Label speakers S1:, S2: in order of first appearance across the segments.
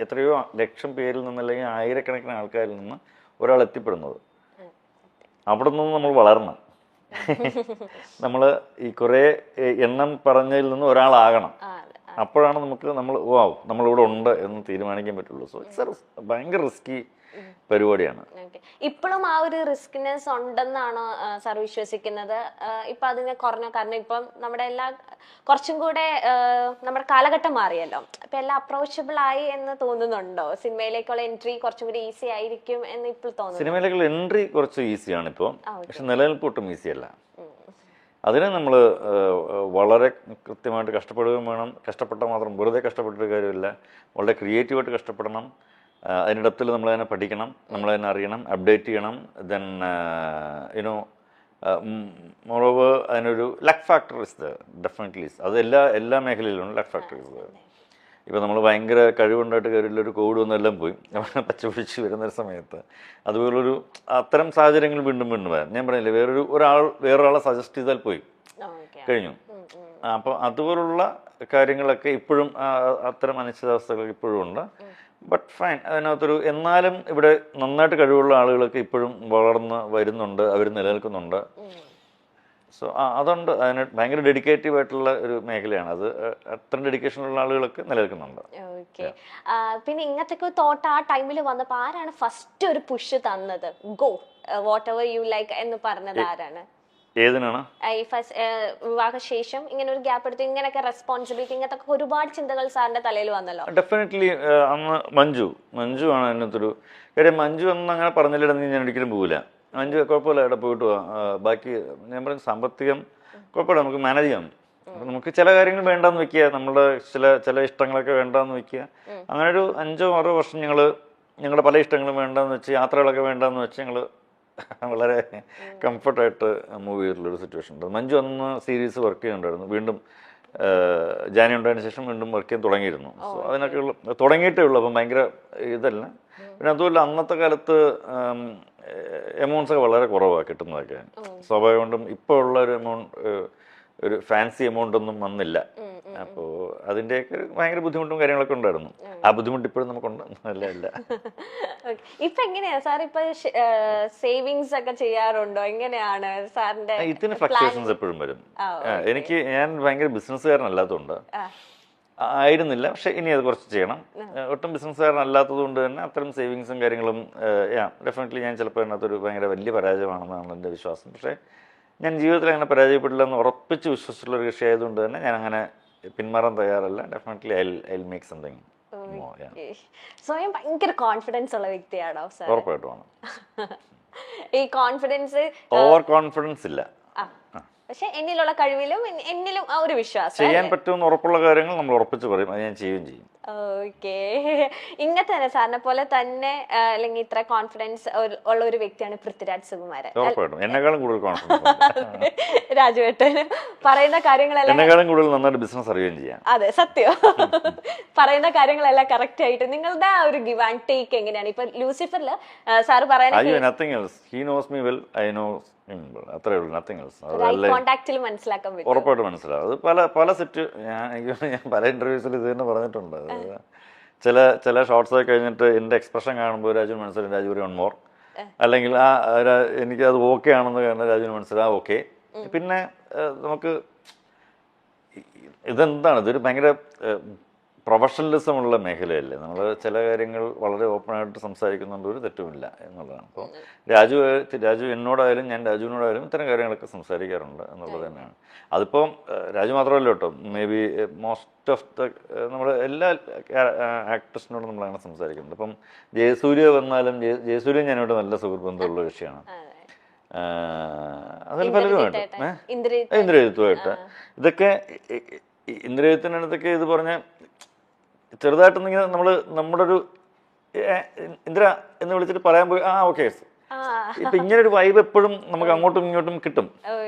S1: എത്രയോ ലക്ഷം പേരിൽ നിന്ന് അല്ലെങ്കിൽ ആയിരക്കണക്കിന് ആൾക്കാരിൽ നിന്ന് ഒരാൾ എത്തിപ്പെടുന്നത്. അവിടെ നിന്ന് നമ്മൾ വളരണം. നമ്മൾ ഈ കുറേ എണ്ണം പറഞ്ഞതിൽ നിന്ന് ഒരാളാകണം. അപ്പോഴാണ് നമ്മളിവിടെ ഉണ്ട് എന്ന് തീരുമാനിക്കാൻ പറ്റുള്ളൂ. സോ ഇറ്റ്സ് ഭയങ്കര റിസ്കി പരിപാടിയാണ്.
S2: ഇപ്പോഴും ആ ഒരു റിസ്കിനെസ് ഉണ്ടെന്നാണോ സാർ വിശ്വസിക്കുന്നത്? ഇപ്പൊ അതിന് കുറഞ്ഞ, കാരണം ഇപ്പം നമ്മുടെ കുറച്ചും കൂടെ നമ്മുടെ കാലഘട്ടം മാറിയല്ലോ, ഇപ്പൊ എല്ലാം അപ്രോച്ചബിൾ ആയി എന്ന് തോന്നുന്നുണ്ടോ? സിനിമയിലേക്കുള്ള എൻട്രി കുറച്ചും കൂടി ഈസി ആയിരിക്കും എന്ന് ഇപ്പോൾ തോന്നുന്നു.
S1: സിനിമയിലേക്കുള്ള എൻട്രി കുറച്ച് ഈസിയാണ് ഇപ്പോൾ, പക്ഷെ നിലനിൽപ്പ് ഒട്ടും ഈസി അല്ല. അതിനെ നമ്മൾ വളരെ കൃത്യമായിട്ട് കഷ്ടപ്പെടുകയും വേണം. കഷ്ടപ്പെട്ടാൽ മാത്രം വെറുതെ കഷ്ടപ്പെട്ടൊരു കാര്യമില്ല, വളരെ ക്രിയേറ്റീവായിട്ട് കഷ്ടപ്പെടണം. അതിൻ്റെ ഡെപ്തിൽ നമ്മളതിനെ പഠിക്കണം, നമ്മളതിനെ അറിയണം, അപ്ഡേറ്റ് ചെയ്യണം. ദെൻ മോറോവർ അതിനൊരു ലക്ക് ഫാക്ടർ ഇസ് ഡെഫിനറ്റ്ലി. അത് എല്ലാ മേഖലയിലും ലക്ക് ഫാക്ടർ ഇസ്. ഇപ്പോൾ നമ്മൾ ഭയങ്കര കഴിവുണ്ടായിട്ട് കാര്യമില്ല, ഒരു കോവിഡ് ഒന്നെല്ലാം പോയി പച്ച പിടിച്ച് വരുന്നൊരു സമയത്ത് അതുപോലൊരു അത്തരം സാഹചര്യങ്ങൾ വീണ്ടും വരാം. ഞാൻ പറഞ്ഞില്ലേ, വേറൊരാളെ സജസ്റ്റ് ചെയ്താൽ പോയി കഴിഞ്ഞു. അപ്പോൾ അതുപോലുള്ള കാര്യങ്ങളൊക്കെ ഇപ്പോഴും, അത്തരം അനിശ്ചിതാവസ്ഥകളൊക്കെ ഇപ്പോഴും ഉണ്ട്. ബട്ട് ഫൈൻ, അതിനകത്തൊരു എന്നാലും ഇവിടെ നന്നായിട്ട് കഴിവുള്ള ആളുകളൊക്കെ ഇപ്പോഴും വളർന്ന് വരുന്നുണ്ട്, അവർ നിലനിൽക്കുന്നുണ്ട്. സോ അതുകൊണ്ട് അതിന് ഭയങ്കര ഡെഡിക്കേറ്റീവ് ആയിട്ടുള്ള ഒരു മേഖലയാണ് അത്. അത്രയും ഡെഡിക്കേഷനുള്ള ആളുകളൊക്കെ നിലനിൽക്കുന്നുണ്ട്.
S2: പിന്നെ ഇങ്ങനത്തെ തോട്ട് ആ ടൈമിൽ വന്നപ്പോൾ ആരാണ് ഫസ്റ്റ് ഒരു പുഷ് തന്നത്? Go what ever you like എന്ന് പറഞ്ഞത് ആരാണ്?
S1: ഏതിനാണ്?
S2: വിവാഹശേഷം ഇങ്ങനെ ഒരു ഗ്യാപ്പ് എടുത്ത് ഇങ്ങനെയൊക്കെ റെസ്പോൺസിബിലിറ്റി, ഇങ്ങനത്തെ ഒരുപാട് ചിന്തകൾ സാറിന്റെ തലയിൽ വന്നല്ലോ.
S1: ഡെഫിനറ്റ്ലി അന്ന് മഞ്ജു ആണ് അതിനകത്തൊരു കാര്യം. മഞ്ജു എന്ന് അങ്ങനെ പറഞ്ഞില്ലെങ്കിൽ ഞാൻ ഒരിക്കലും പോകില്ല. മഞ്ജു കുഴപ്പമില്ല, ഇവിടെ പോയിട്ട് പോവാം, ബാക്കി ഞാൻ പറഞ്ഞ സാമ്പത്തികം കുഴപ്പമില്ല, നമുക്ക് മാനേജ് ചെയ്യാം. അപ്പം നമുക്ക് ചില കാര്യങ്ങൾ വേണ്ടാന്ന് വെക്കുക, നമ്മുടെ ചില ഇഷ്ടങ്ങളൊക്കെ വേണ്ടാന്ന് വെക്കുക. അങ്ങനെ ഒരു 5-6 വർഷം ഞങ്ങളുടെ പല ഇഷ്ടങ്ങളും വേണ്ടാന്ന് വെച്ച്, യാത്രകളൊക്കെ വേണ്ടാന്ന് വെച്ച് ഞങ്ങൾ വളരെ കംഫർട്ടായിട്ട് മൂവ് ചെയ്തിട്ടുള്ളൊരു സിറ്റുവേഷൻ ഉണ്ട്. മഞ്ജു അന്ന് സീരീസ് വർക്ക് ചെയ്യുന്നുണ്ടായിരുന്നു. വീണ്ടും ജാനി ഉണ്ടായതിനു ശേഷം വീണ്ടും വർക്ക് ചെയ്യാൻ തുടങ്ങിയിരുന്നു. സോ അതിനൊക്കെ തുടങ്ങിയിട്ടേ ഉള്ളൂ. അപ്പം ഭയങ്കര ഇതല്ല. പിന്നെ അതുമല്ല, അന്നത്തെ കാലത്ത് എമൗണ്ട്സ് ഒക്കെ വളരെ കുറവാണ് കിട്ടുന്നതൊക്കെ. സ്വാഭാവികം കൊണ്ടും ഇപ്പോൾ ഉള്ള ഒരു ഫാൻസി എമൗണ്ട് ഒന്നും വന്നില്ല. അപ്പോൾ അതിൻ്റെയൊക്കെ ഭയങ്കര ബുദ്ധിമുട്ടും കാര്യങ്ങളൊക്കെ ഉണ്ടായിരുന്നു. ആ ബുദ്ധിമുട്ട് ഇപ്പോഴും നമുക്കുണ്ട്, അല്ല.
S2: ഇപ്പൊ എങ്ങനെയാ സാർ ഇപ്പൊ സേവിങ്സ് ഒക്കെ ചെയ്യാറുണ്ടോ? എങ്ങനെയാണ് സാറിന്റെ?
S1: ഇതിന് ഫ്ലക്ച്വേഷൻസ് എപ്പോഴും വരും. ഞാൻ ഭയങ്കര ബിസിനസ്സുകാരനല്ലാത്തതുകൊണ്ട് ആയിരുന്നില്ല, പക്ഷെ ഇനി അത് കുറച്ച് ചെയ്യണം. ഒട്ടും ബിസിനസ്സുകാരനല്ലാത്തത് കൊണ്ട് തന്നെ അത്തരം സേവിങ്സും കാര്യങ്ങളും ഡെഫിനറ്റ്ലി ഞാൻ ചിലപ്പോൾ അതിനകത്തൊരു ഭയങ്കര വലിയ പരാജയമാണെന്നാണ് എൻ്റെ വിശ്വാസം. പക്ഷേ ഞാൻ ജീവിതത്തിൽ അങ്ങനെ പരാജയപ്പെടില്ല എന്ന് ഉറപ്പിച്ച് വിശ്വസിച്ചിട്ടുള്ള ഒരു കക്ഷി ആയതുകൊണ്ട് തന്നെ ഞാൻ അങ്ങനെ പിന്മാറാൻ തയ്യാറല്ല. Definitely I make something.
S2: സ്വയം ഭയങ്കര കോൺഫിഡൻസ് ഉള്ള വ്യക്തിയാണോ സാർ?
S1: ഉറപ്പായിട്ടുമാണ്.
S2: ഈ കോൺഫിഡൻസ്
S1: ഓവർ കോൺഫിഡൻസ് ഇല്ല,
S2: പക്ഷെ എന്നിലുള്ള കഴിവിലും എന്നിലും ആ ഒരു വിശ്വാസം,
S1: ചെയ്യാൻ പറ്റുമെന്ന് ഉറപ്പുള്ള കാര്യങ്ങൾ നമ്മൾ ഉറപ്പിച്ച് പറയും, അത് ഞാൻ ചെയ്യുകയും ചെയ്യും.
S2: ഓക്കെ. ഇങ്ങനത്തെ തന്നെ സാറിനെ പോലെ തന്നെ അല്ലെങ്കിൽ ഇത്ര കോൺഫിഡൻസ് ഉള്ള ഒരു വ്യക്തിയാണ് പൃഥ്വിരാജ് സുകുമാരൻ.
S1: ഉറപ്പായിട്ടും എന്നെക്കാളും കൂടുതൽ കോൺഫിഡൻസ്
S2: രാജുവേട്ടന് പറയുന്ന കാര്യങ്ങളെല്ലാം
S1: എന്നെക്കാളും കൂടുതൽ നന്നായിട്ട് ബിസിനസ് അറിയുകയും ചെയ്യാം.
S2: അതെ, സത്യം. പറയുന്ന കാര്യങ്ങളെല്ലാം കറക്റ്റ് ആയിട്ട്. നിങ്ങളുടെ ആ ഒരു ഗിവ് ആൻഡ് ടേക്ക് എങ്ങനെയാണ്? ഇപ്പൊ ലൂസിഫറില് സാറ് പറയാൻ
S1: അത്രേ ഉള്ളൂ, നത്തിങ് എൽസ്.
S2: മനസ്സിലാക്കാൻ പറ്റും,
S1: ഉറപ്പായിട്ട് മനസ്സിലാവും. അത് പല സെറ്റ് ഞാൻ പല ഇന്റർവ്യൂസിൽ ഇത് തന്നെ പറഞ്ഞിട്ടുണ്ട്. ചില ഷോർട്സ് ഒക്കെ കഴിഞ്ഞിട്ട് എൻ്റെ എക്സ്പ്രഷൻ കാണുമ്പോൾ രാജുവിന് മനസ്സിലാവും രാജു ഒരു 1 more, അല്ലെങ്കിൽ എനിക്ക് അത് ഓക്കെ ആണെന്ന് കാരണം രാജുവിന് മനസ്സിലാവും ഓക്കെ. പിന്നെ നമുക്ക് ഇതൊരു ഭയങ്കര പ്രൊഫഷണലിസം ഉള്ള മേഖലയല്ലേ. നമ്മൾ ചില കാര്യങ്ങൾ വളരെ ഓപ്പണായിട്ട് സംസാരിക്കുന്നുണ്ട്, ഒരു തെറ്റുമില്ല എന്നുള്ളതാണ്. അപ്പോൾ രാജു എന്നോടായാലും ഞാൻ രാജുവിനോടായാലും ഇത്തരം കാര്യങ്ങളൊക്കെ സംസാരിക്കാറുണ്ട് എന്നുള്ളത് തന്നെയാണ്. അതിപ്പം രാജു മാത്രമല്ല കേട്ടോ, മേ ബി മോസ്റ്റ് ഓഫ് നമ്മൾ എല്ലാ ആക്ടേഴ്സിനോടും നമ്മളങ്ങനെ സംസാരിക്കുന്നുണ്ട്. ഇപ്പം ജയസൂര്യ വന്നാലും ജയസൂര്യ ഞാനോട് നല്ല സുഹൃത്ത് ബന്ധമുള്ള വിഷയമാണ്. അതിൽ പലരുമായിട്ട് ഇന്ദ്രജിത്തുമായിട്ട് ഇതൊക്കെ ഇന്ദ്രജിത്തിനടുത്തൊക്കെ ഇത് പറഞ്ഞ ചെറുതായിട്ടൊന്നിങ്ങനെ നമ്മുടെ ഒരു ഇന്ദ്ര എന്ന് വിളിച്ചിട്ട് പറയാൻ പോയി ഓക്കെ. ഇപ്പൊ ഇങ്ങനെ ഒരു വൈബ് എപ്പോഴും നമുക്ക് അങ്ങോട്ടും ഇങ്ങോട്ടും കിട്ടും.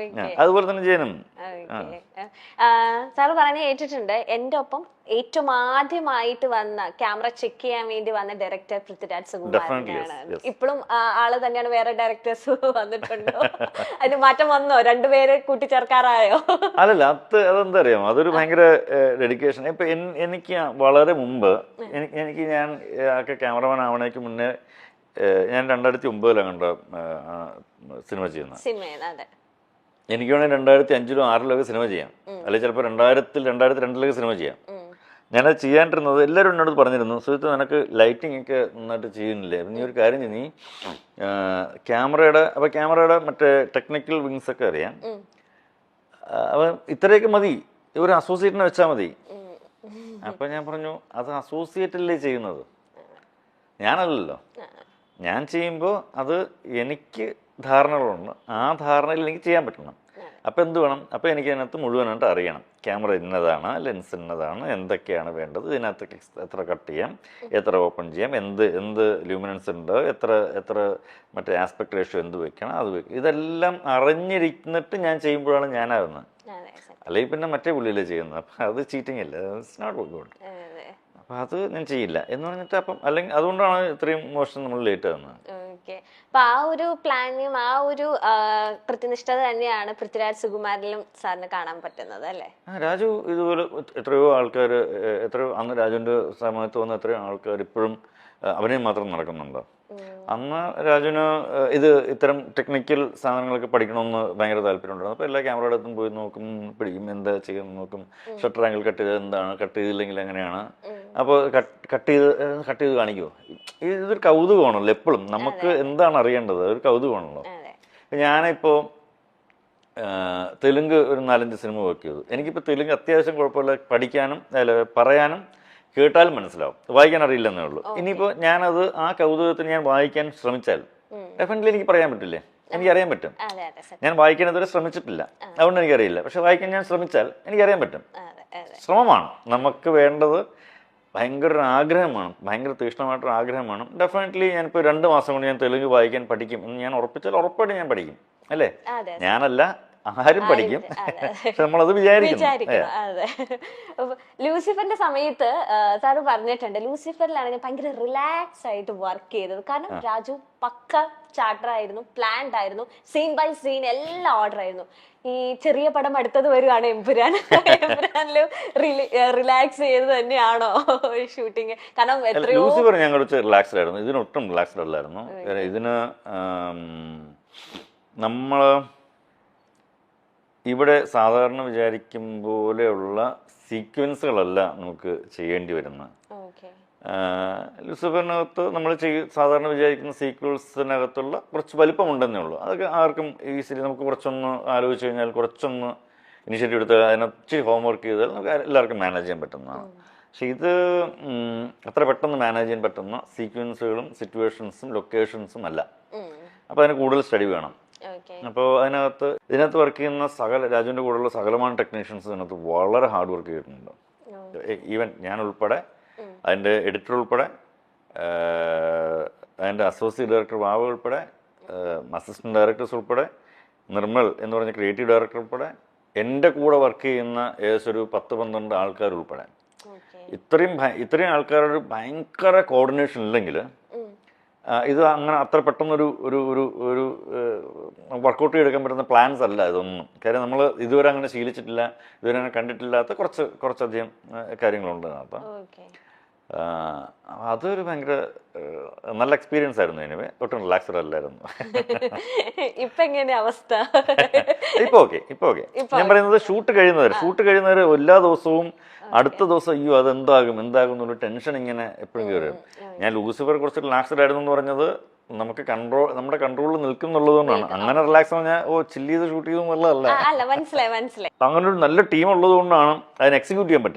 S1: അതുപോലെ തന്നെ ജയനും
S2: സാറ് പറഞ്ഞ കേട്ടിട്ടുണ്ട്. എൻ്റെ ഒപ്പം ഏറ്റവും ആദ്യമായിട്ട് വന്ന ക്യാമറ ചെക്ക് ചെയ്യാൻ വേണ്ടി വന്ന ഡയറക്ടർ പൃഥ്വിരാജ് സുകുമാരനാണ്. ഇപ്പോഴും ആള് തന്നെയാണ്? വേറെ ഡയറക്ടേഴ്സ് വന്നിട്ടുണ്ടോ? അതിന് മാറ്റം വന്നോ? രണ്ടുപേരെ കൂട്ടിച്ചേർക്കാറായോ?
S1: അല്ലല്ല, അതെന്താ അറിയാമോ, അതൊരു ഭയങ്കര ഡെഡിക്കേഷൻ. ഇപ്പൊ എനിക്ക് വളരെ മുമ്പ് എനിക്ക് ഞാൻ ക്യാമറമാൻ ആവണേക്ക് മുന്നേ ഞാൻ 2009 കണ്ട സിനിമ ചെയ്യുന്നത്. എനിക്ക് വേണമെങ്കിൽ 2005-ലോ 2006-ലോ സിനിമ ചെയ്യാം, അല്ലെങ്കിൽ ചിലപ്പോൾ 2002-ലൊക്കെ സിനിമ ചെയ്യാം. ഞാനത് ചെയ്യാണ്ടിരുന്നത് എല്ലാവരും എന്നോട് പറഞ്ഞിരുന്നു, സുഹൃത്ത് നിനക്ക് ലൈറ്റിംഗ് ഒക്കെ നന്നായിട്ട് ചെയ്യുന്നില്ലേ, നീ ഒരു കാര്യം ചെയ്യും, നീ ക്യാമറയുടെ മറ്റേ ടെക്നിക്കൽ വിങ്സ് ഒക്കെ അറിയാം, അപ്പം ഇത്രയൊക്കെ മതി, ഒരു അസോസിയേറ്റിനെ വെച്ചാൽ മതി. അപ്പം ഞാൻ പറഞ്ഞു, അത് അസോസിയേറ്റല്ലേ ചെയ്യുന്നത്, ഞാനല്ലല്ലോ. ഞാൻ ചെയ്യുമ്പോൾ അത് എനിക്ക് ധാരണകളുണ്ട്, ആ ധാരണയിൽ എനിക്ക് ചെയ്യാൻ പറ്റണം. അപ്പം എന്ത് വേണം, അപ്പം എനിക്ക് അതിനകത്ത് മുഴുവനായിട്ട് അറിയണം, ക്യാമറ ഇന്നതാണ്, ലെൻസ് ഇന്നതാണ്, എന്തൊക്കെയാണ് വേണ്ടത്, ഇതിനകത്ത് എത്ര കട്ട് ചെയ്യാം, എത്ര ഓപ്പൺ ചെയ്യാം, എന്ത് ലൂമിനൻസ് ഉണ്ട്, എത്ര മറ്റേ ആസ്പെക്ട് റേഷ്യോ എന്ത് വെക്കണം, അത് വെക്കണം, ഇതെല്ലാം അറിഞ്ഞിരിന്നിട്ട് ഞാൻ ചെയ്യുമ്പോഴാണ് ഞാനാകുന്നത്. അല്ലെങ്കിൽ പിന്നെ മറ്റേ പുള്ളിയിലേ ചെയ്യുന്നത്. അപ്പം അത് ചീറ്റിംഗ് അല്ല, ഇറ്റ്സ് നോട്ട് ഗുഡ്. അപ്പം അത് ഞാൻ ചെയ്യില്ല എന്ന് പറഞ്ഞിട്ട് അപ്പം അല്ലെങ്കിൽ അതുകൊണ്ടാണ് ഇത്രയും മോശം നമ്മൾ ലേറ്റ് ആകുന്നത്.
S2: അപ്പൊ ആ ഒരു പ്ലാനും ആ ഒരു കൃത്യനിഷ്ഠത തന്നെയാണ് പൃഥ്വിരാജ് സുകുമാരനിലും സാറിന് കാണാൻ പറ്റുന്നത് അല്ലേ?
S1: രാജു ഇതുപോലെ എത്രയോ ആൾക്കാർ, അന്ന് രാജുവിന്റെ സമയത്ത് വന്ന എത്രയോ ആൾക്കാർ ഇപ്പോഴും അഭിനയം മാത്രം നടക്കുന്നുണ്ടോ? അന്ന് രാജുവിന് ഇത്തരം ടെക്നിക്കൽ സാധനങ്ങളൊക്കെ പഠിക്കണമെന്ന് ഭയങ്കര താല്പര്യമുണ്ടായിരുന്നു. അപ്പോൾ എല്ലാ ക്യാമറയുടെ അടുത്തും പോയി നോക്കും, പിടിക്കും, എന്താ ചെയ്യാൻ നോക്കും, ഷട്ടർ ആംഗിൾ കട്ട് ചെയ്ത് എന്താണ്, കട്ട് ചെയ്തില്ലെങ്കിൽ എങ്ങനെയാണ്, അപ്പോൾ കട്ട് ചെയ്ത് കാണിക്കുമോ. ഇതൊരു കൗതുകമാണല്ലോ, എപ്പോഴും നമുക്ക് എന്താണ് അറിയേണ്ടത്, ഒരു കൗതുകമാണല്ലോ. ഞാനിപ്പോൾ തെലുങ്ക് ഒരു 4-5 സിനിമ വർക്ക് ചെയ്തു. എനിക്കിപ്പോൾ തെലുങ്ക് അത്യാവശ്യം കുഴപ്പമില്ല, പഠിക്കാനും പറയാനും കേട്ടാലും മനസ്സിലാവും, വായിക്കാൻ അറിയില്ലെന്നേ ഉള്ളൂ. ഇനിയിപ്പോൾ ഞാനത് ആ കൗതുകത്തിന് ഞാൻ വായിക്കാൻ ശ്രമിച്ചാൽ ഡെഫിനറ്റ്ലി എനിക്ക് പറയാൻ പറ്റില്ലേ, എനിക്കറിയാൻ പറ്റും. ഞാൻ വായിക്കാൻ ഇതുവരെ ശ്രമിച്ചിട്ടില്ല, അതുകൊണ്ട് എനിക്കറിയില്ല. പക്ഷെ വായിക്കാൻ ഞാൻ ശ്രമിച്ചാൽ എനിക്കറിയാൻ പറ്റും. ശ്രമമാണ് നമുക്ക് വേണ്ടത്, ഭയങ്കര ഒരു ആഗ്രഹമാണ്, ഭയങ്കര തീക്ഷ്ണമായിട്ടൊരു ആഗ്രഹമാണ്. ഡെഫിനറ്റ്ലി ഞാനിപ്പോൾ 2 മാസം കൊണ്ട് ഞാൻ തെലുങ്ക് വായിക്കാൻ പഠിക്കും എന്ന് ഞാൻ ഉറപ്പിച്ചാൽ ഉറപ്പായിട്ട് ഞാൻ പഠിക്കും, അല്ലേ? ഞാനല്ല, ആരും പഠിക്കും. നമ്മളത് വിചാരിക്കുന്നു.
S2: അതെ. ലൂസിഫറിന്റെ സമയത്ത് സാറ് പറഞ്ഞിട്ടുണ്ട്, ലൂസിഫറിലാണ് ഞാൻ ഭയങ്കര റിലാക്സ് ആയിട്ട് വർക്ക് ചെയ്തത്. കാരണം രാജു പക്ക ചാർട്ടർ ആയിരുന്നു, പ്ലാൻഡ് ആയിരുന്നു, സീൻ ബൈ സീൻ എല്ലാം ഓർഡർ ആയിരുന്നു. ഈ ചെറിയ പടം അടുത്തത് വരുവാണ് എമ്പുരാൻ. എമ്പുരാനിലും റിലാക്സ് ചെയ്ത് തന്നെയാണോ ഷൂട്ടിങ്? കാരണം
S1: ലൂസിഫർ ഞാൻ കുറച്ച് റിലാക്സ്ഡ് ആയിരുന്നു, ഇതിനൊട്ടും റിലാക്സ്ഡ് അല്ലായിരുന്നു. ഇതിന് നമ്മള് ഇവിടെ സാധാരണ വിചാരിക്കും പോലെയുള്ള സീക്വൻസുകളല്ല നമുക്ക് ചെയ്യേണ്ടി വരുന്നത്. ലൂസിഫറിനകത്ത് നമ്മൾ സാധാരണ വിചാരിക്കുന്ന സീക്വൻസിനകത്തുള്ള കുറച്ച് വലിപ്പമുണ്ടെന്നേ ഉള്ളൂ. അതൊക്കെ ആർക്കും ഈസിലി നമുക്ക് കുറച്ചൊന്ന് ആലോചിച്ച് കഴിഞ്ഞാൽ, കുറച്ചൊന്ന് ഇനിഷ്യേറ്റീവ് എടുത്ത് അതിനൊത്തിരി ഹോംവർക്ക് ചെയ്താൽ നമുക്ക് എല്ലാവർക്കും മാനേജ് ചെയ്യാൻ പറ്റുന്നതാണ്. പക്ഷെ ഇത് അത്ര പെട്ടെന്ന് മാനേജ് ചെയ്യാൻ പറ്റുന്ന സീക്വൻസുകളും സിറ്റുവേഷൻസും ലൊക്കേഷൻസും അല്ല. അപ്പോൾ അതിന് കൂടുതൽ സ്റ്റഡി വേണം. അപ്പോൾ ഇതിനകത്ത് വർക്ക് ചെയ്യുന്ന രാജുവിൻ്റെ കൂടെയുള്ള സകലമായ ടെക്നീഷ്യൻസ് ഇതിനകത്ത് വളരെ ഹാർഡ് വർക്ക് ചെയ്തിട്ടുണ്ട്. ഈവൻ ഞാൻ ഉൾപ്പെടെ, അതിൻ്റെ എഡിറ്റർ ഉൾപ്പെടെ, അതിൻ്റെ അസോസിയേറ്റ് ഡയറക്ടർ വാവ ഉൾപ്പെടെ, അസിസ്റ്റന്റ് ഡയറക്ടേഴ്സ് ഉൾപ്പെടെ, നിർമ്മൽ എന്ന് പറഞ്ഞ ക്രിയേറ്റീവ് ഡയറക്ടർ ഉൾപ്പെടെ, എൻ്റെ കൂടെ വർക്ക് ചെയ്യുന്ന ഏകദേശം ഒരു 10-12 ആൾക്കാർ ഉൾപ്പെടെ, ഇത്രയും ആൾക്കാരുടെ ഭയങ്കര കോർഡിനേഷൻ ഇല്ലെങ്കിൽ ഇത് അങ്ങനെ അത്ര പെട്ടെന്നൊരു ഒരു ഒരു ഒരു വർക്കൗട്ട് ചെയ്തെടുക്കാൻ പറ്റുന്ന പ്ലാൻസ് അല്ല ഇതൊന്നും. കാര്യം നമ്മൾ ഇതുവരെ അങ്ങനെ ശീലിച്ചിട്ടില്ല, ഇതുവരെ അങ്ങനെ കണ്ടിട്ടില്ലാത്ത കുറച്ചധികം കാര്യങ്ങളുണ്ട് അതിനകത്ത്. അതൊരു ഭയങ്കര നല്ല എക്സ്പീരിയൻസ് ആയിരുന്നു. എനിവേ ഒട്ടും റിലാക്സ്ഡ് അല്ലായിരുന്നു.
S2: ഇപ്പൊ എങ്ങനെയാ അവസ്ഥ?
S1: ഇപ്പൊ ഓക്കെ. ഞാൻ പറയുന്നത് ഷൂട്ട് കഴിയുന്നവര് എല്ലാ ദിവസവും അടുത്ത ദിവസം അയ്യോ അതെന്താകും എന്നുള്ള ടെൻഷൻ ഇങ്ങനെ എപ്പോഴും കയറും. ഞാൻ ലൂസിഫർ കുറച്ച് റിലാക്സ്ഡ് ആയിരുന്നു എന്ന് പറഞ്ഞത് നമ്മുടെ കൺട്രോളിൽ നിൽക്കുന്നുള്ളതുകൊണ്ടാണ്. അങ്ങനെ റിലാക്സ് പറഞ്ഞാൽ ചില്ല് ചെയ്ത് ഷൂട്ട് ചെയ്തു എന്നുള്ളതല്ല.
S2: മനസ്സിലായി.
S1: അങ്ങനെ ഒരു നല്ല ടീം ഉള്ളത് കൊണ്ടാണ് അതിന് എക്സിക്യൂട്ട് ചെയ്യാൻ പറ്റുന്നത്.